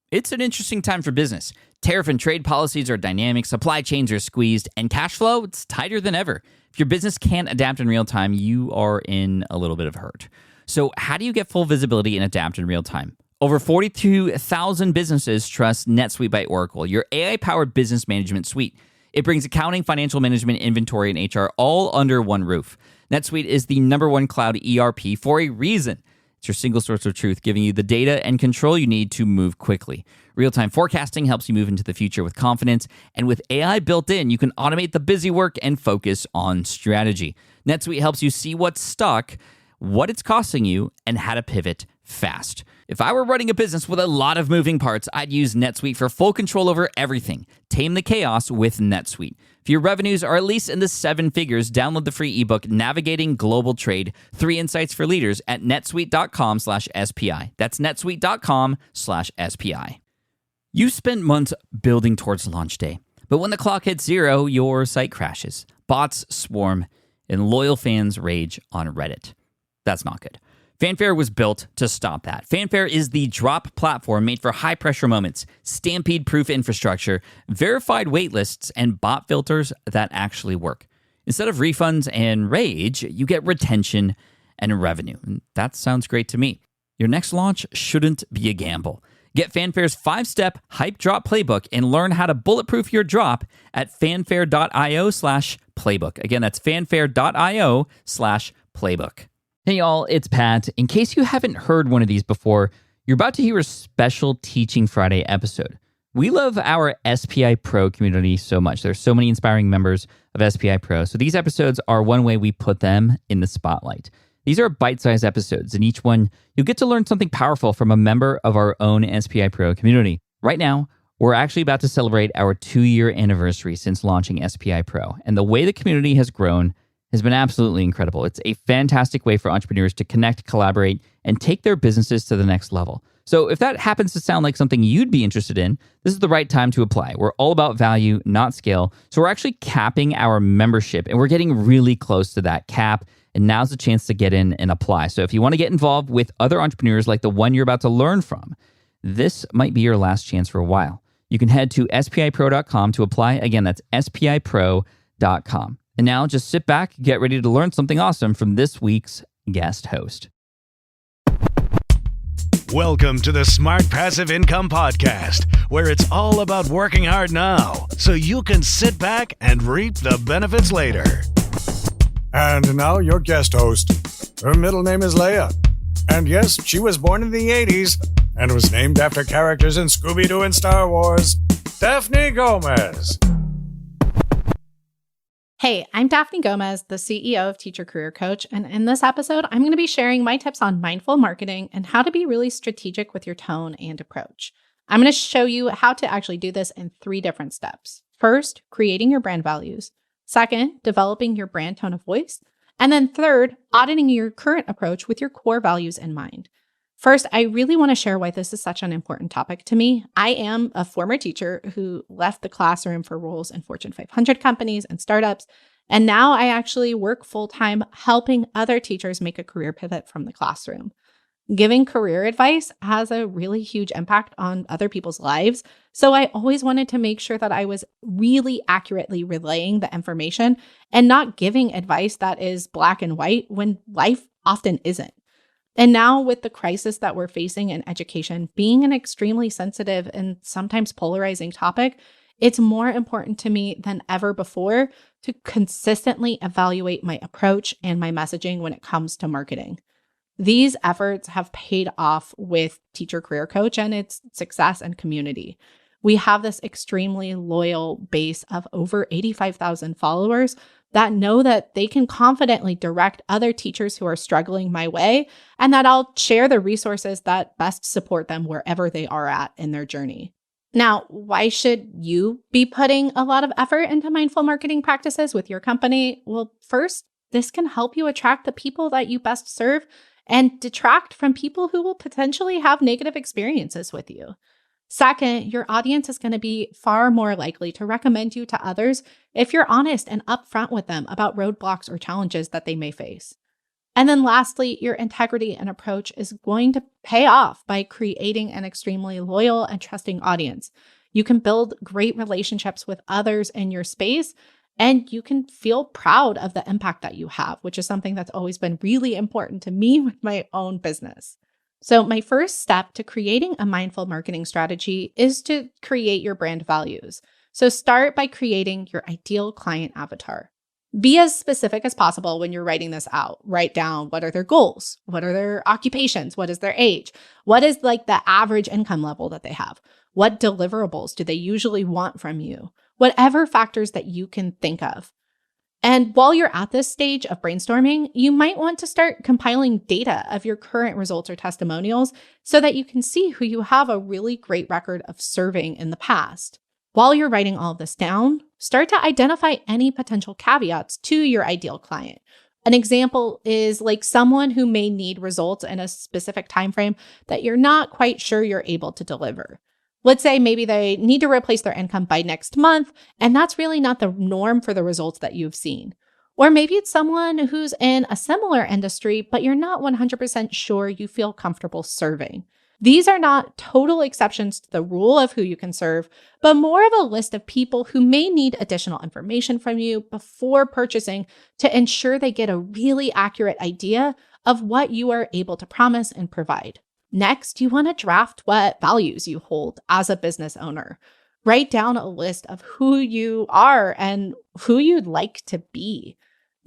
It's an interesting time for business. Tariff and trade policies are dynamic, supply chains are squeezed, and cash flow, it's tighter than ever. If your business can't adapt in real time, you are in a little bit of hurt. So how do you get full visibility and adapt in real time? Over 42,000 businesses trust NetSuite by Oracle, your AI-powered business management suite. It brings accounting, financial management, inventory, and HR all under one roof. NetSuite is the #1 cloud ERP for a reason. It's your single source of truth, giving you the data and control you need to move quickly. Real-time forecasting helps you move into the future with confidence, and with AI built in, you can automate the busy work and focus on strategy. NetSuite helps you see what's stuck, what it's costing you, and how to pivot fast. If I were running a business with a lot of moving parts, I'd use NetSuite for full control over everything. Tame the chaos with NetSuite. If your revenues are at least in the 7 figures, download the free ebook, Navigating Global Trade, 3 Insights for Leaders at netsuite.com/SPI. That's netsuite.com/SPI. You spent months building towards launch day, but when the clock hits 0, your site crashes. Bots swarm, and loyal fans rage on Reddit. That's not good. Fanfare was built to stop that. Fanfare is the drop platform made for high-pressure moments, stampede-proof infrastructure, verified waitlists, and bot filters that actually work. Instead of refunds and rage, you get retention and revenue. And that sounds great to me. Your next launch shouldn't be a gamble. Get Fanfare's 5-step hype drop playbook and learn how to bulletproof your drop at fanfare.io/playbook. Again, that's fanfare.io/playbook. Hey y'all, it's Pat. In case you haven't heard one of these before, you're about to hear a special Teaching Friday episode. We love our SPI Pro community so much. There's so many inspiring members of SPI Pro. So these episodes are one way we put them in the spotlight. These are bite-sized episodes. In each one, you'll get to learn something powerful from a member of our own SPI Pro community. Right now, we're actually about to celebrate our 2-year anniversary since launching SPI Pro. And the way the community has grown has been absolutely incredible. It's a fantastic way for entrepreneurs to connect, collaborate, and take their businesses to the next level. So if that happens to sound like something you'd be interested in, this is the right time to apply. We're all about value, not scale. So we're actually capping our membership, and we're getting really close to that cap. And now's the chance to get in and apply. So if you want to get involved with other entrepreneurs like the one you're about to learn from, this might be your last chance for a while. You can head to spipro.com to apply. Again, that's spipro.com. And now just sit back, get ready to learn something awesome from this week's guest host. Welcome to the Smart Passive Income Podcast, where it's all about working hard now so you can sit back and reap the benefits later. And now your guest host. Her middle name is Leia. And yes, she was born in the 80s and was named after characters in Scooby-Doo and Star Wars. Daphne Gomez. Hey, I'm Daphne Gomez, the CEO of Teacher Career Coach, and in this episode, I'm going to be sharing my tips on mindful marketing and how to be really strategic with your tone and approach. I'm going to show you how to actually do this in 3 different steps. First, creating your brand values. Second, developing your brand tone of voice. And then third, auditing your current approach with your core values in mind. First, I really want to share why this is such an important topic to me. I am a former teacher who left the classroom for roles in Fortune 500 companies and startups, and now I actually work full-time helping other teachers make a career pivot from the classroom. Giving career advice has a really huge impact on other people's lives, so I always wanted to make sure that I was really accurately relaying the information and not giving advice that is black and white when life often isn't. And now with the crisis that we're facing in education being an extremely sensitive and sometimes polarizing topic, it's more important to me than ever before to consistently evaluate my approach and my messaging when it comes to marketing. These efforts have paid off with Teacher Career Coach and its success and community. We have this extremely loyal base of over 85,000 followers that know that they can confidently direct other teachers who are struggling my way, and that I'll share the resources that best support them wherever they are at in their journey. Now, why should you be putting a lot of effort into mindful marketing practices with your company? Well, first, this can help you attract the people that you best serve and detract from people who will potentially have negative experiences with you. Second, your audience is going to be far more likely to recommend you to others if you're honest and upfront with them about roadblocks or challenges that they may face. And then lastly, your integrity and approach is going to pay off by creating an extremely loyal and trusting audience. You can build great relationships with others in your space, and you can feel proud of the impact that you have, which is something that's always been really important to me with my own business. So my first step to creating a mindful marketing strategy is to create your brand values. So start by creating your ideal client avatar. Be as specific as possible when you're writing this out. Write down what are their goals? What are their occupations? What is their age? What is like the average income level that they have? What deliverables do they usually want from you? Whatever factors that you can think of. And while you're at this stage of brainstorming, you might want to start compiling data of your current results or testimonials so that you can see who you have a really great record of serving in the past. While you're writing all of this down, start to identify any potential caveats to your ideal client. An example is like someone who may need results in a specific time frame that you're not quite sure you're able to deliver. Let's say maybe they need to replace their income by next month, and that's really not the norm for the results that you've seen. Or maybe it's someone who's in a similar industry, but you're not 100% sure you feel comfortable serving. These are not total exceptions to the rule of who you can serve, but more of a list of people who may need additional information from you before purchasing to ensure they get a really accurate idea of what you are able to promise and provide. Next, you want to draft what values you hold as a business owner. Write down a list of who you are and who you'd like to be.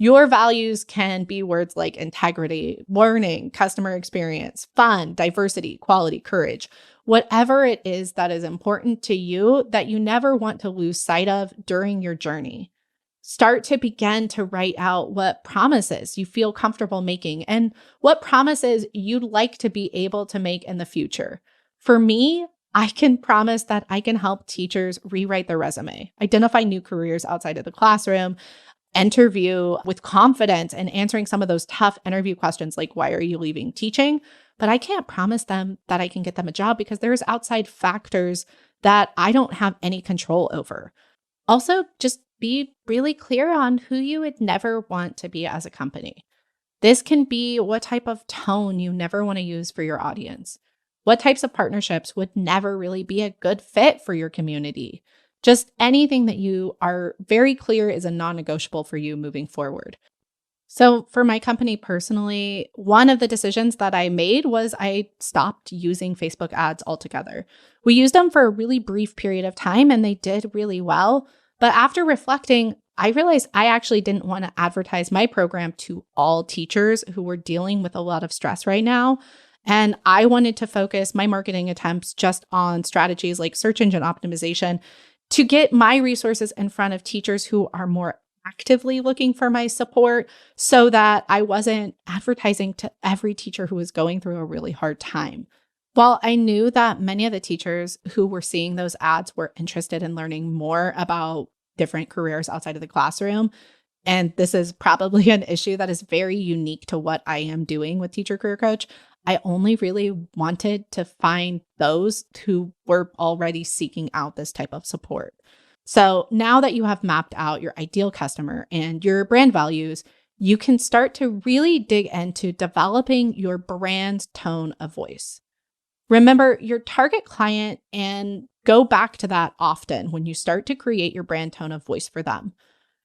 Your values can be words like integrity, learning, customer experience, fun, diversity, quality, courage. Whatever it is that is important to you that you never want to lose sight of during your journey. Start to begin to write out what promises you feel comfortable making and what promises you'd like to be able to make in the future. For me, I can promise that I can help teachers rewrite their resume, identify new careers outside of the classroom, interview with confidence and answering some of those tough interview questions like, why are you leaving teaching? But I can't promise them that I can get them a job because there's outside factors that I don't have any control over. Also, just be really clear on who you would never want to be as a company. This can be what type of tone you never want to use for your audience. What types of partnerships would never really be a good fit for your community? Just anything that you are very clear is a non-negotiable for you moving forward. So for my company personally, one of the decisions that I made was I stopped using Facebook ads altogether. We used them for a really brief period of time and they did really well. But after reflecting, I realized I actually didn't want to advertise my program to all teachers who were dealing with a lot of stress right now. And I wanted to focus my marketing attempts just on strategies like search engine optimization to get my resources in front of teachers who are more actively looking for my support so that I wasn't advertising to every teacher who was going through a really hard time. While I knew that many of the teachers who were seeing those ads were interested in learning more about different careers outside of the classroom, and this is probably an issue that is very unique to what I am doing with Teacher Career Coach, I only really wanted to find those who were already seeking out this type of support. So now that you have mapped out your ideal customer and your brand values, you can start to really dig into developing your brand tone of voice. Remember your target client and go back to that often when you start to create your brand tone of voice for them.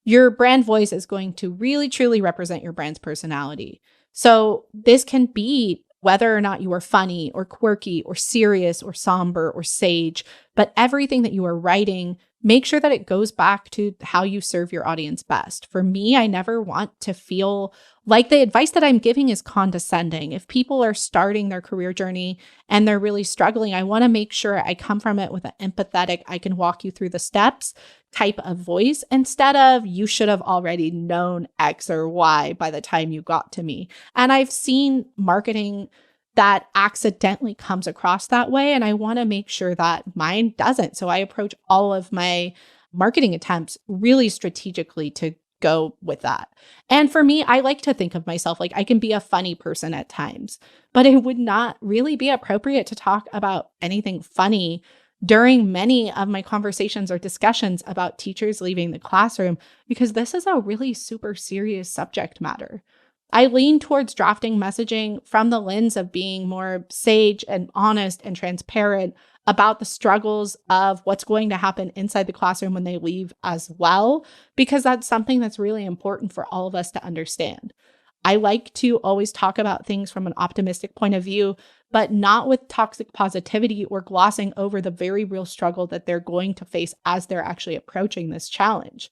Your brand voice is going to really truly represent your brand's personality. So this can be whether or not you are funny or quirky or serious or somber or sage, but everything that you are writing, make sure that it goes back to how you serve your audience best. For me, I never want to feel like the advice that I'm giving is condescending. If people are starting their career journey and they're really struggling, I want to make sure I come from it with an empathetic, I can walk you through the steps type of voice instead of you should have already known X or Y by the time you got to me. And I've seen marketing that accidentally comes across that way. And I want to make sure that mine doesn't. So I approach all of my marketing attempts really strategically to go with that. And for me, I like to think of myself like I can be a funny person at times, but it would not really be appropriate to talk about anything funny during many of my conversations or discussions about teachers leaving the classroom, because this is a really super serious subject matter. I lean towards drafting messaging from the lens of being more sage and honest and transparent about the struggles of what's going to happen inside the classroom when they leave as well, because that's something that's really important for all of us to understand. I like to always talk about things from an optimistic point of view, but not with toxic positivity or glossing over the very real struggle that they're going to face as they're actually approaching this challenge.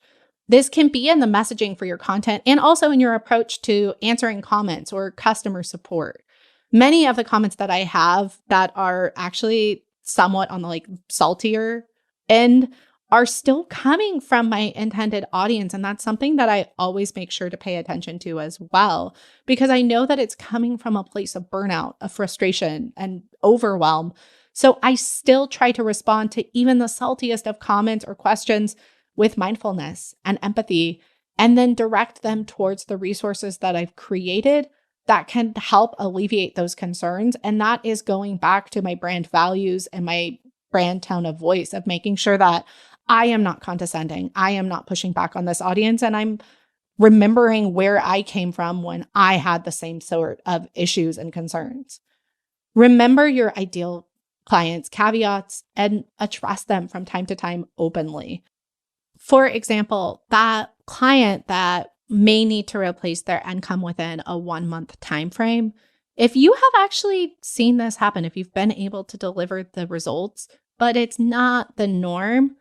This can be in the messaging for your content and also in your approach to answering comments or customer support. Many of the comments that I have that are actually somewhat on the saltier end are still coming from my intended audience. And that's something that I always make sure to pay attention to as well, because I know that it's coming from a place of burnout, of frustration, and overwhelm. So I still try to respond to even the saltiest of comments or questions with mindfulness and empathy, and then direct them towards the resources that I've created that can help alleviate those concerns. And that is going back to my brand values and my brand tone of voice of making sure that I am not condescending. I am not pushing back on this audience. And I'm remembering where I came from when I had the same sort of issues and concerns. Remember your ideal clients' caveats and address them from time to time openly. For example, that client that may need to replace their income within a 1-month time frame, if you have actually seen this happen, if you've been able to deliver the results, but it's not the norm,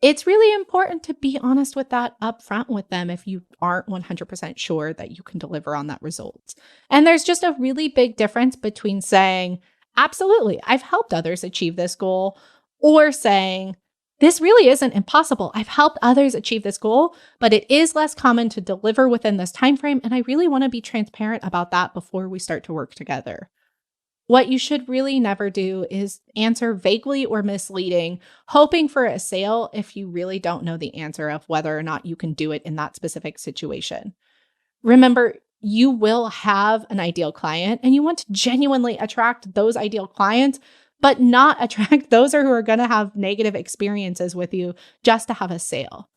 it's really important to be honest with that upfront with them if you aren't 100% sure that you can deliver on that result. And there's just a really big difference between saying, absolutely, I've helped others achieve this goal, or saying, this really isn't impossible. I've helped others achieve this goal, but it is less common to deliver within this time frame, and I really want to be transparent about that before we start to work together. What you should really never do is answer vaguely or misleading, hoping for a sale if you really don't know the answer of whether or not you can do it in that specific situation. Remember, you will have an ideal client, and you want to genuinely attract those ideal clients, but not attract those who are going to have negative experiences with you just to have a sale.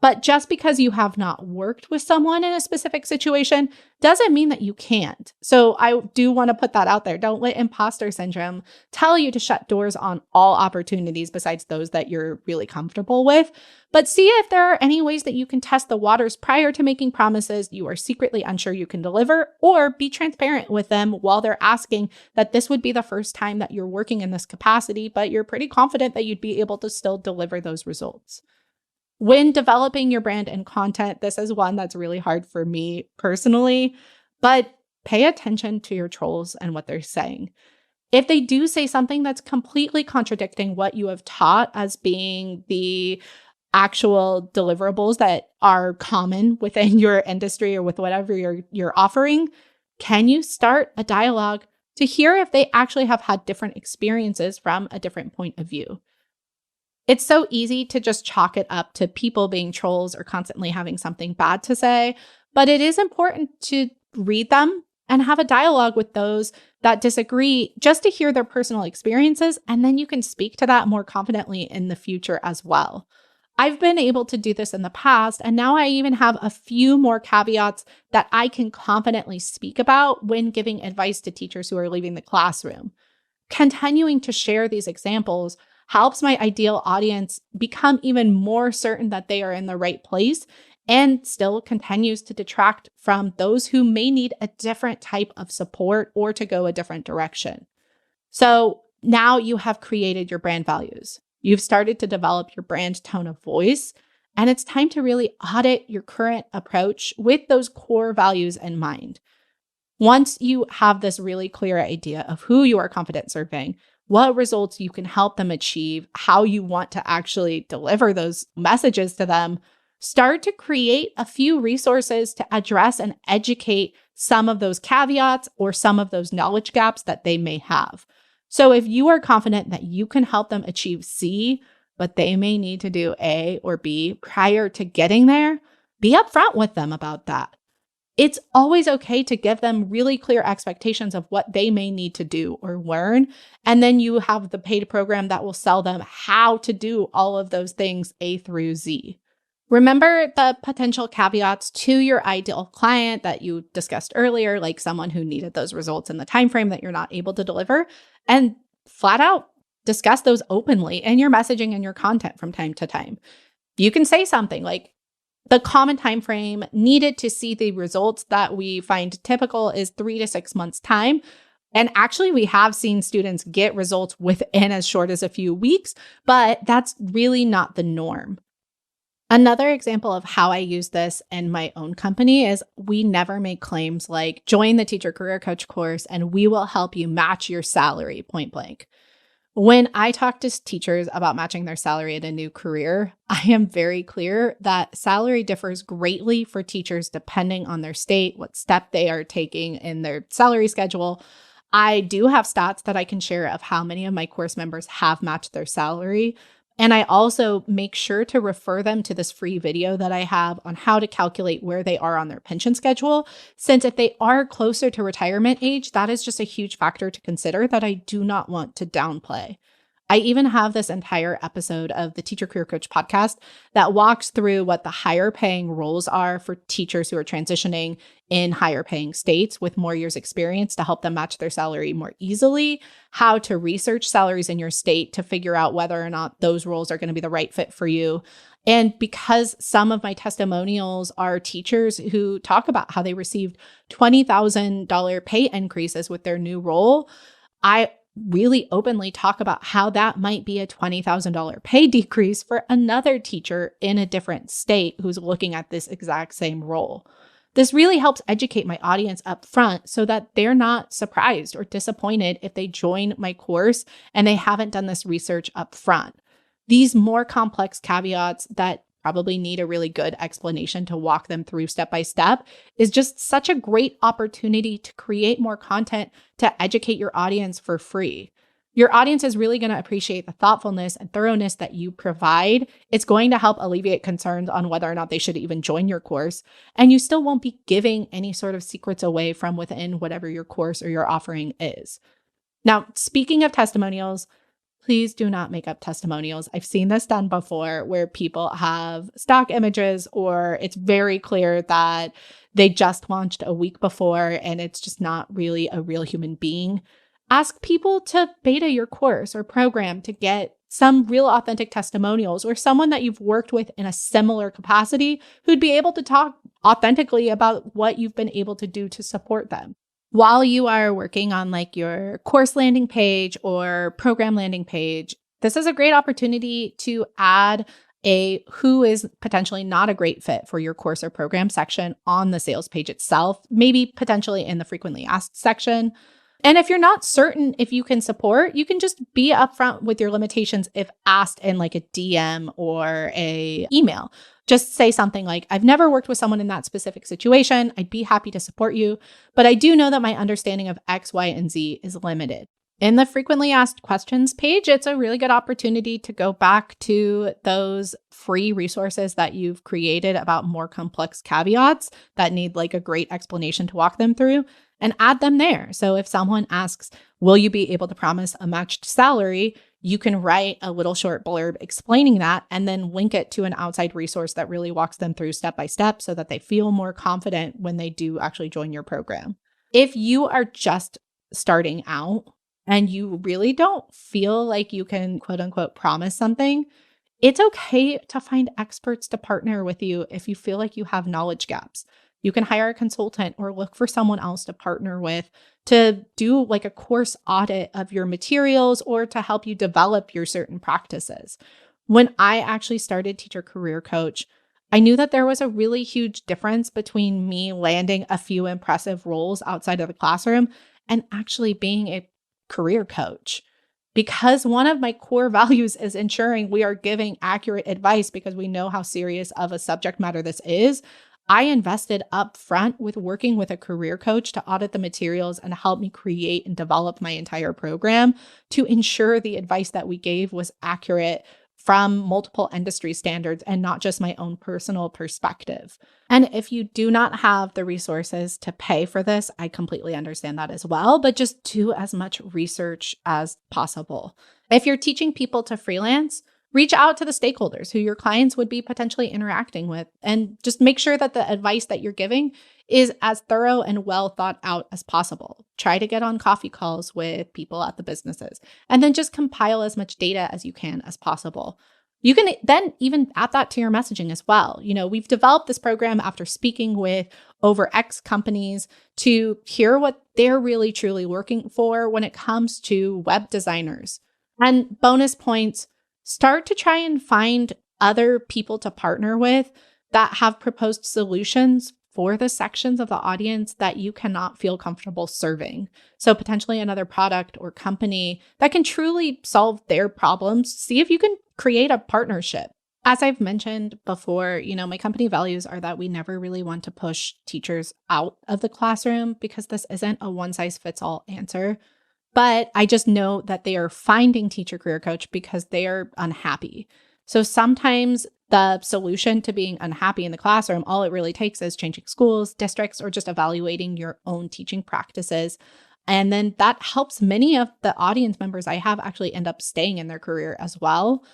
But just because you have not worked with someone in a specific situation doesn't mean that you can't. So I do want to put that out there. Don't let imposter syndrome tell you to shut doors on all opportunities besides those that you're really comfortable with. But see if there are any ways that you can test the waters prior to making promises you are secretly unsure you can deliver, or be transparent with them while they're asking that this would be the first time that you're working in this capacity, but you're pretty confident that you'd be able to still deliver those results. When developing your brand and content, this is one that's really hard for me personally, but pay attention to your trolls and what they're saying. If they do say something that's completely contradicting what you have taught as being the actual deliverables that are common within your industry or with whatever you're offering, can you start a dialogue to hear if they actually have had different experiences from a different point of view? It's so easy to just chalk it up to people being trolls or constantly having something bad to say, but it is important to read them and have a dialogue with those that disagree just to hear their personal experiences, and then you can speak to that more confidently in the future as well. I've been able to do this in the past, and now I even have a few more caveats that I can confidently speak about when giving advice to teachers who are leaving the classroom. Continuing to share these examples helps my ideal audience become even more certain that they are in the right place, and still continues to detract from those who may need a different type of support or to go a different direction. So now you have created your brand values. You've started to develop your brand tone of voice, and it's time to really audit your current approach with those core values in mind. Once you have this really clear idea of who you are confident serving, what results you can help them achieve, how you want to actually deliver those messages to them, start to create a few resources to address and educate some of those caveats or some of those knowledge gaps that they may have. So if you are confident that you can help them achieve C, but they may need to do A or B prior to getting there, be upfront with them about that. It's always okay to give them really clear expectations of what they may need to do or learn. And then you have the paid program that will sell them how to do all of those things A through Z. Remember the potential caveats to your ideal client that you discussed earlier, like someone who needed those results in the time frame that you're not able to deliver, and flat out discuss those openly in your messaging and your content from time to time. You can say something like, the common time frame needed to see the results that we find typical is 3 to 6 months time. And actually, we have seen students get results within as short as a few weeks, but that's really not the norm. Another example of how I use this in my own company is we never make claims like, join the Teacher Career Coach course and we will help you match your salary, point blank. When I talk to teachers about matching their salary in a new career, I am very clear that salary differs greatly for teachers depending on their state, what step they are taking in their salary schedule. I do have stats that I can share of how many of my course members have matched their salary. And I also make sure to refer them to this free video that I have on how to calculate where they are on their pension schedule, since if they are closer to retirement age, that is just a huge factor to consider that I do not want to downplay. I even have this entire episode of the Teacher Career Coach podcast that walks through what the higher paying roles are for teachers who are transitioning in higher paying states with more years experience to help them match their salary more easily, how to research salaries in your state to figure out whether or not those roles are going to be the right fit for you. And because some of my testimonials are teachers who talk about how they received $20,000 pay increases with their new role, I really openly talk about how that might be a $20,000 pay decrease for another teacher in a different state who's looking at this exact same role. This really helps educate my audience up front so that they're not surprised or disappointed if they join my course and they haven't done this research up front. These more complex caveats that probably need a really good explanation to walk them through step by step is just such a great opportunity to create more content to educate your audience for free. Your audience is really going to appreciate the thoughtfulness and thoroughness that you provide. It's going to help alleviate concerns on whether or not they should even join your course. And you still won't be giving any sort of secrets away from within whatever your course or your offering is. Now, speaking of testimonials, please do not make up testimonials. I've seen this done before where people have stock images or it's very clear that they just launched a week before and it's just not really a real human being. Ask people to beta your course or program to get some real authentic testimonials or someone that you've worked with in a similar capacity who'd be able to talk authentically about what you've been able to do to support them. While you are working on like your course landing page or program landing page, this is a great opportunity to add a who is potentially not a great fit for your course or program section on the sales page itself, maybe potentially in the frequently asked section. And if you're not certain if you can support, you can just be upfront with your limitations if asked in like a DM or a email. Just say something like, I've never worked with someone in that specific situation. I'd be happy to support you, but I do know that my understanding of X, Y, and Z is limited. In the frequently asked questions page, it's a really good opportunity to go back to those free resources that you've created about more complex caveats that need like a great explanation to walk them through and add them there. So if someone asks, will you be able to promise a matched salary? You can write a little short blurb explaining that and then link it to an outside resource that really walks them through step by step so that they feel more confident when they do actually join your program. If you are just starting out and you really don't feel like you can quote unquote promise something, it's okay to find experts to partner with you if you feel like you have knowledge gaps. You can hire a consultant or look for someone else to partner with to do like a course audit of your materials or to help you develop your certain practices. When I actually started Teacher Career Coach, I knew that there was a really huge difference between me landing a few impressive roles outside of the classroom and actually being a career coach. Because one of my core values is ensuring we are giving accurate advice because we know how serious of a subject matter this is. I invested up front with working with a career coach to audit the materials and help me create and develop my entire program to ensure the advice that we gave was accurate from multiple industry standards and not just my own personal perspective. And if you do not have the resources to pay for this, I completely understand that as well, but just do as much research as possible. If you're teaching people to freelance, Reach out to the stakeholders who your clients would be potentially interacting with, and just make sure that the advice that you're giving is as thorough and well thought out as possible. Try to get on coffee calls with people at the businesses, and then just compile as much data as you can as possible. You can then even add that to your messaging as well. We've developed this program after speaking with over X companies to hear what they're really truly looking for when it comes to web designers. And bonus points, start to try and find other people to partner with that have proposed solutions for the sections of the audience that you cannot feel comfortable serving. So potentially another product or company that can truly solve their problems. See if you can create a partnership. As I've mentioned before, my company values are that we never really want to push teachers out of the classroom because this isn't a one-size-fits-all answer. But I just know that they are finding Teacher Career Coach because they are unhappy. So sometimes the solution to being unhappy in the classroom, all it really takes is changing schools, districts, or just evaluating your own teaching practices. And then that helps many of the audience members I have actually end up staying in their career as well.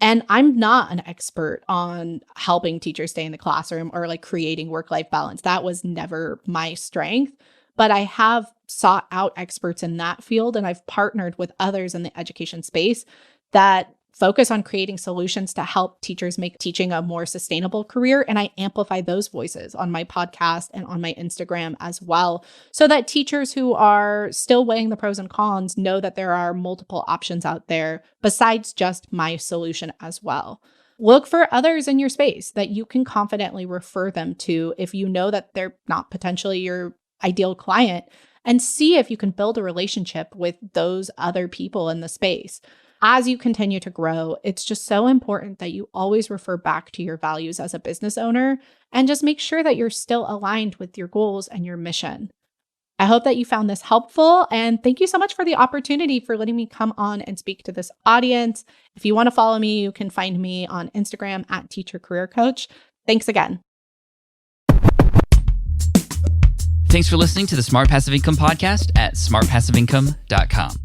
And I'm not an expert on helping teachers stay in the classroom or like creating work-life balance. That was never my strength. But I have sought out experts in that field, and I've partnered with others in the education space that focus on creating solutions to help teachers make teaching a more sustainable career. And I amplify those voices on my podcast and on my Instagram as well, so that teachers who are still weighing the pros and cons know that there are multiple options out there besides just my solution as well. Look for others in your space that you can confidently refer them to if you know that they're not potentially your ideal client, and see if you can build a relationship with those other people in the space. As you continue to grow, it's just so important that you always refer back to your values as a business owner and just make sure that you're still aligned with your goals and your mission. I hope that you found this helpful, and thank you so much for the opportunity for letting me come on and speak to this audience. If you want to follow me, you can find me on Instagram at Teacher Career Coach. Thanks again. Thanks for listening to the Smart Passive Income podcast at smartpassiveincome.com.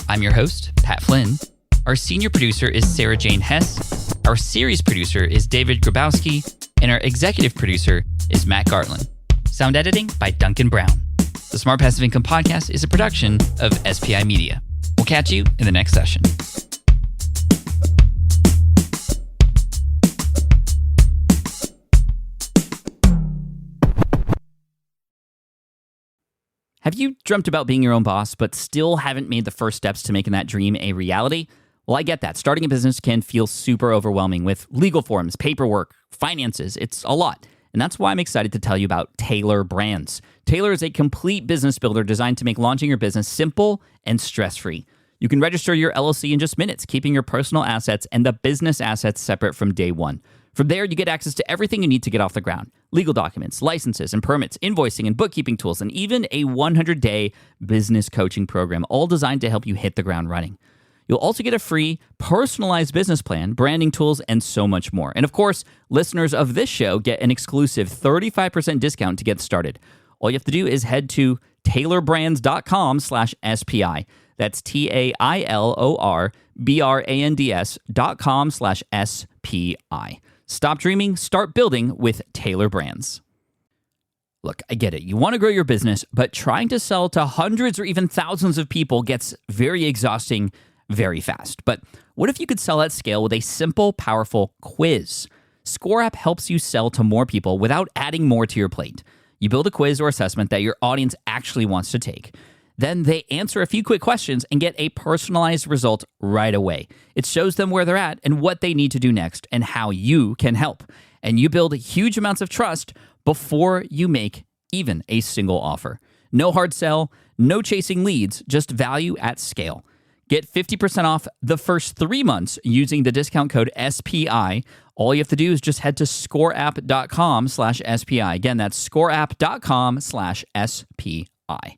I'm your host, Pat Flynn. Our senior producer is Sarah Jane Hess. Our series producer is David Grabowski. And our executive producer is Matt Gartland. Sound editing by Duncan Brown. The Smart Passive Income podcast is a production of SPI Media. We'll catch you in the next session. Have you dreamt about being your own boss, but still haven't made the first steps to making that dream a reality? Well, I get that. Starting a business can feel super overwhelming with legal forms, paperwork, finances. It's a lot. And that's why I'm excited to tell you about Taylor Brands. Taylor is a complete business builder designed to make launching your business simple and stress-free. You can register your LLC in just minutes, keeping your personal assets and the business assets separate from day one. From there, you get access to everything you need to get off the ground. Legal documents, licenses and permits, invoicing and bookkeeping tools, and even a 100-day business coaching program, all designed to help you hit the ground running. You'll also get a free, personalized business plan, branding tools, and so much more. And of course, listeners of this show get an exclusive 35% discount to get started. All you have to do is head to taylorbrands.com/SPI. That's TAILORBRANDS.com/SPI. Stop dreaming, start building with Taylor Brands. Look, I get it. You want to grow your business, but trying to sell to hundreds or even thousands of people gets very exhausting very fast. But what if you could sell at scale with a simple, powerful quiz? ScoreApp helps you sell to more people without adding more to your plate. You build a quiz or assessment that your audience actually wants to take. Then they answer a few quick questions and get a personalized result right away. It shows them where they're at and what they need to do next and how you can help. And you build huge amounts of trust before you make even a single offer. No hard sell, no chasing leads, just value at scale. Get 50% off the first 3 months using the discount code SPI. All you have to do is just head to scoreapp.com/SPI. Again, that's scoreapp.com/SPI.